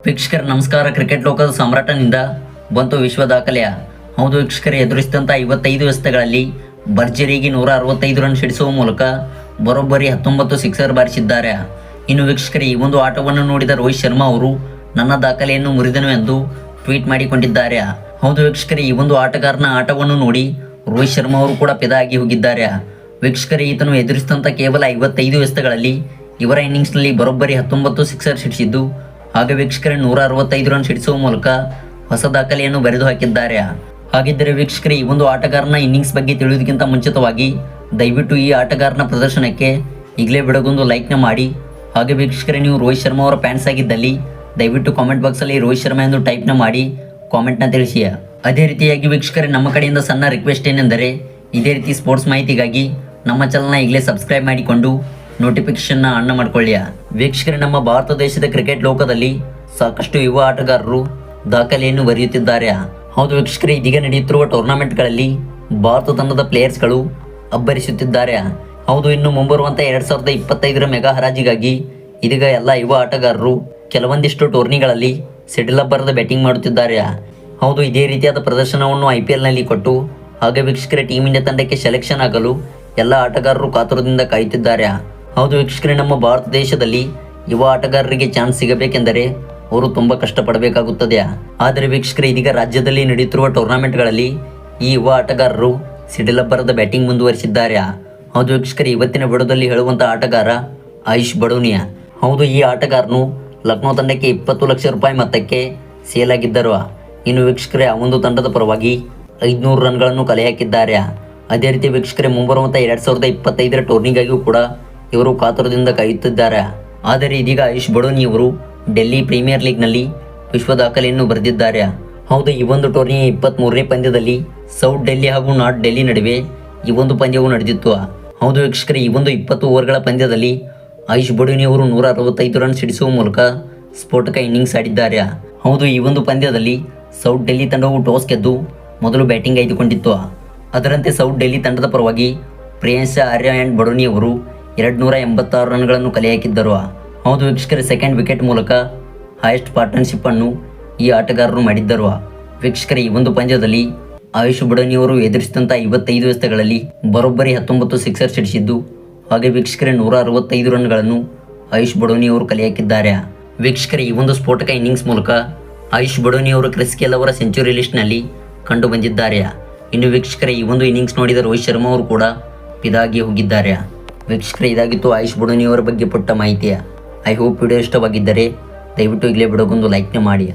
ವೀಕ್ಷಕರ ನಮಸ್ಕಾರ. ಕ್ರಿಕೆಟ್ ಲೋಕದ ಸಾಮ್ರಾಟನಿಂದ ಬಂತು ವಿಶ್ವ ದಾಖಲೆಯ. ಹೌದು ವೀಕ್ಷಕರೇ, ಎದುರಿಸಿದಂಥ 55 ಎಸೆತಗಳಲ್ಲಿ ಭರ್ಜರಿಯಾಗಿ 165 ರನ್ ಸಿಡಿಸುವ ಮೂಲಕ ಬರೋಬ್ಬರಿ 19 ಸಿಕ್ಸರ್ ಬಾರಿಸಿದ್ದಾರೆ. ಇನ್ನು ವೀಕ್ಷಕರೇ, ಈ ಒಂದು ಆಟವನ್ನು ನೋಡಿದ ರೋಹಿತ್ ಶರ್ಮಾ ಅವರು ನನ್ನ ದಾಖಲೆಯನ್ನು ಮುರಿದನು ಎಂದು ಟ್ವೀಟ್ ಮಾಡಿಕೊಂಡಿದ್ದಾರೆ. ಹೌದು ವೀಕ್ಷಕರೇ, ಈ ಒಂದು ಆಟಗಾರನ ಆಟವನ್ನು ನೋಡಿ ರೋಹಿತ್ ಶರ್ಮಾ ಅವರು ಕೂಡ ಫಿದಾ ಆಗಿ ಹೋಗಿದ್ದಾರೆ. ವೀಕ್ಷಕರೇ, ಈತನು ಎದುರಿಸಿದಂಥ ಕೇವಲ 55 ಎಸೆತಗಳಲ್ಲಿ ಇವರ ಇನ್ನಿಂಗ್ಸ್ನಲ್ಲಿ ಬರೋಬ್ಬರಿ 19 ಸಿಕ್ಸರ್ ಸಿಡಿಸಿದ್ದು, ಹಾಗೆ ವೀಕ್ಷಕರೇ 165 ರನ್ ಸಿಡಿಸುವ ಮೂಲಕ ಹೊಸ ದಾಖಲೆಯನ್ನು ಬರೆದು ಹಾಕಿದ್ದಾರೆ. ಹಾಗಿದ್ದರೆ ವೀಕ್ಷಕರೇ, ಈ ಒಂದು ಆಟಗಾರನ ಇನ್ನಿಂಗ್ಸ್ ಬಗ್ಗೆ ತಿಳಿಯೋದಕ್ಕಿಂತ ಮುಂಚಿತವಾಗಿ ದಯವಿಟ್ಟು ಈ ಆಟಗಾರನ ಪ್ರದರ್ಶನಕ್ಕೆ ಈಗಲೇ ಬಿಡಗೊಂದು ಲೈಕ್ನ ಮಾಡಿ. ಹಾಗೆ ವೀಕ್ಷಕರೇ, ನೀವು ರೋಹಿತ್ ಶರ್ಮಾ ಅವರ ಫ್ಯಾನ್ಸ್ ಆಗಿದ್ದಲ್ಲಿ ದಯವಿಟ್ಟು ಕಾಮೆಂಟ್ ಬಾಕ್ಸಲ್ಲಿ ರೋಹಿತ್ ಶರ್ಮಾ ಎಂದು ಟೈಪ್ನ ಮಾಡಿ ಕಾಮೆಂಟ್ನ ತಿಳಿಸಿ. ಅದೇ ರೀತಿಯಾಗಿ ವೀಕ್ಷಕರೇ, ನಮ್ಮ ಕಡೆಯಿಂದ ಸಣ್ಣ ರಿಕ್ವೆಸ್ಟ್ ಏನೆಂದರೆ, ಇದೇ ರೀತಿ ಸ್ಪೋರ್ಟ್ಸ್ ಮಾಹಿತಿಗಾಗಿ ನಮ್ಮ ಚಾನಲ್ನ ಈಗಲೇ ಸಬ್ಸ್ಕ್ರೈಬ್ ಮಾಡಿಕೊಂಡು ನೋಟಿಫಿಕೇಶನ್ನ ಆನ್ ಮಾಡಿಕೊಳ್ಳಿ. ವೀಕ್ಷಕರೇ, ನಮ್ಮ ಭಾರತ ದೇಶದ ಕ್ರಿಕೆಟ್ ಲೋಕದಲ್ಲಿ ಸಾಕಷ್ಟು ಯುವ ಆಟಗಾರರು ದಾಖಲೆಯನ್ನು ಬರೆಯುತ್ತಿದ್ದಾರೆ. ಹೌದು ವೀಕ್ಷಕರೇ, ಇದೀಗ ನಡೆಯುತ್ತಿರುವ ಟೂರ್ನಮೆಂಟ್ಗಳಲ್ಲಿ ಭಾರತ ತಂಡದ ಪ್ಲೇಯರ್ಸ್ಗಳು ಅಬ್ಬರಿಸುತ್ತಿದ್ದಾರೆ. ಹೌದು, ಇನ್ನು ಮುಂಬರುವಂಥ 2025 ಮೆಗಾ ಹರಾಜಿಗಾಗಿ ಇದೀಗ ಎಲ್ಲ ಯುವ ಆಟಗಾರರು ಕೆಲವೊಂದಿಷ್ಟು ಟೂರ್ನಿಗಳಲ್ಲಿ ಸಿಡಿಲಬ್ಬರದ ಬ್ಯಾಟಿಂಗ್ ಮಾಡುತ್ತಿದ್ದಾರೆ. ಹೌದು, ಇದೇ ರೀತಿಯಾದ ಪ್ರದರ್ಶನವನ್ನು IPLನಲ್ಲಿ ಕೊಟ್ಟು ಹಾಗೆ ವೀಕ್ಷಕರೇ ಟೀಮ್ ಇಂಡಿಯಾ ತಂಡಕ್ಕೆ ಸೆಲೆಕ್ಷನ್ ಆಗಲು ಎಲ್ಲ ಆಟಗಾರರು ಕಾತುರದಿಂದ ಕಾಯುತ್ತಿದ್ದಾರೆ. ಹೌದು ವೀಕ್ಷಕರೇ, ನಮ್ಮ ಭಾರತ ದೇಶದಲ್ಲಿ ಯುವ ಆಟಗಾರರಿಗೆ ಚಾನ್ಸ್ ಸಿಗಬೇಕೆಂದರೆ ಅವರು ತುಂಬ ಕಷ್ಟಪಡಬೇಕಾಗುತ್ತದೆ. ಆದರೆ ವೀಕ್ಷಕರೇ, ಇದೀಗ ರಾಜ್ಯದಲ್ಲಿ ನಡೆಯುತ್ತಿರುವ ಟೂರ್ನಮೆಂಟ್ಗಳಲ್ಲಿ ಈ ಯುವ ಆಟಗಾರರು ಸಿಡಿಲಬ್ಬರದ ಬ್ಯಾಟಿಂಗ್ ಮುಂದುವರಿಸಿದ್ದಾರೆ. ಹೌದು ವೀಕ್ಷಕರೇ, ಇವತ್ತಿನ ವಿಡಿಯೋದಲ್ಲಿ ಹೇಳುವಂಥ ಆಟಗಾರ ಆಯುಷ್ ಬಡೋನಿಯಾ. ಹೌದು, ಈ ಆಟಗಾರನು ಲಕ್ನೋ ತಂಡಕ್ಕೆ 20 ಲಕ್ಷ ರೂಪಾಯಿ ಮೊತ್ತಕ್ಕೆ ಸೇಲ್ ಆಗಿದ್ದರು. ಇನ್ನು ವೀಕ್ಷಕರೇ, ಆ ಒಂದು ತಂಡದ ಪರವಾಗಿ 500 ರನ್ಗಳನ್ನು ಕಲೆ ಹಾಕಿದ್ದಾರೆ. ಅದೇ ರೀತಿ ವೀಕ್ಷಕರೇ, ಮುಂಬರುವಂಥ 2025 ಟೂರ್ನಿಗಾಗಿಯೂ ಕೂಡ ಇವರು ಕಾತುರದಿಂದ ಕಾಯುತ್ತಿದ್ದಾರೆ. ಆದರೆ ಇದೀಗ ಆಯುಷ್ ಬಡೋನಿ ಅವರು ಡೆಲ್ಲಿ ಪ್ರೀಮಿಯರ್ ಲೀಗ್ನಲ್ಲಿ ವಿಶ್ವ ದಾಖಲೆಯನ್ನು ಬರೆದಿದ್ದಾರೆ. ಹೌದು, ಈ ಒಂದು ಟೂರ್ನಿಯ 23ನೇ ಪಂದ್ಯದಲ್ಲಿ ಸೌತ್ ಡೆಲ್ಲಿ ಹಾಗೂ ನಾರ್ತ್ ಡೆಲ್ಲಿ ನಡುವೆ ಈ ಒಂದು ಪಂದ್ಯವು ನಡೆದಿತ್ತು. ಹೌದು ವೀಕ್ಷಕರೇ, ಈ ಒಂದು 20 ಓವರ್ಗಳ ಪಂದ್ಯದಲ್ಲಿ ಆಯುಷ್ ಬಡೋನಿ ಅವರು 165 ರನ್ ಸಿಡಿಸುವ ಮೂಲಕ ಸ್ಫೋಟಕ ಇನ್ನಿಂಗ್ಸ್ ಆಡಿದ್ದಾರೆ. ಹೌದು, ಈ ಒಂದು ಪಂದ್ಯದಲ್ಲಿ ಸೌತ್ ಡೆಲ್ಲಿ ತಂಡವು ಟಾಸ್ ಗೆದ್ದು ಮೊದಲು ಬ್ಯಾಟಿಂಗ್ ಆಯ್ದುಕೊಂಡಿತ್ತು. ಅದರಂತೆ ಸೌತ್ ಡೆಲ್ಲಿ ತಂಡದ ಪರವಾಗಿ ಪ್ರಿಯಾಂಶ ಆರ್ಯ ಆ್ಯಂಡ್ ಬಡೋನಿ ಅವರು 286 ರನ್ಗಳನ್ನು ಕಲೆ ಹಾಕಿದ್ದರು. ಹೌದು ವೀಕ್ಷಕರೇ, ಸೆಕೆಂಡ್ ವಿಕೆಟ್ ಮೂಲಕ ಹೈಯೆಸ್ಟ್ ಪಾರ್ಟ್ನರ್ಶಿಪ್ ಅನ್ನು ಈ ಆಟಗಾರರು ಮಾಡಿದ್ದರು. ವೀಕ್ಷಕರೇ, ಈ ಒಂದು ಪಂದ್ಯದಲ್ಲಿ ಆಯುಷ್ ಬಡೋನಿ ಅವರು ಎದುರಿಸಿದಂಥ 55 ಎಸೆತಗಳಲ್ಲಿ ಬರೋಬ್ಬರಿ 19 ಸಿಕ್ಸರ್ ಸಿಡಿಸಿದ್ದು, ಹಾಗೆ ವೀಕ್ಷಕರೇ 165 ರನ್ಗಳನ್ನು ಆಯುಷ್ ಬಡೋನಿ ಅವರು ಕಲೆ ಹಾಕಿದ್ದಾರೆ. ವೀಕ್ಷಕರೇ, ಈ ಒಂದು ಸ್ಫೋಟಕ ಇನ್ನಿಂಗ್ಸ್ ಮೂಲಕ ಆಯುಷ್ ಬಡೋನಿ ಅವರು ಕ್ರಿಸ್ ಗೇಲ್ ಅವರ ಸೆಂಚುರಿ ಲಿಸ್ಟ್ನಲ್ಲಿ ಕಂಡು ಬಂದಿದ್ದಾರೆ. ಇನ್ನು ವೀಕ್ಷಕರೇ, ಈ ಒಂದು ಇನ್ನಿಂಗ್ಸ್ ನೋಡಿದ ರೋಹಿತ್ ಶರ್ಮಾ ಅವರು ಕೂಡ ಫಿದಾಗಿ ಹೋಗಿದ್ದಾರೆ. ವೀಕ್ಷಕರೇ, ಇದಾಗಿತ್ತು ಆಯುಷ್ ಬಡೋನಿ ಅವರ ಬಗ್ಗೆ ಪುಟ್ಟ ಮಾಹಿತಿಯ. ಐ ಹೋಪ್ ವಿಡಿಯೋ ಇಷ್ಟವಾಗಿದ್ದರೆ ದಯವಿಟ್ಟು ಈಗಲೇ ಬಿಡೋಗೊಂದು ಲೈಕ್ನ ಮಾಡಿ.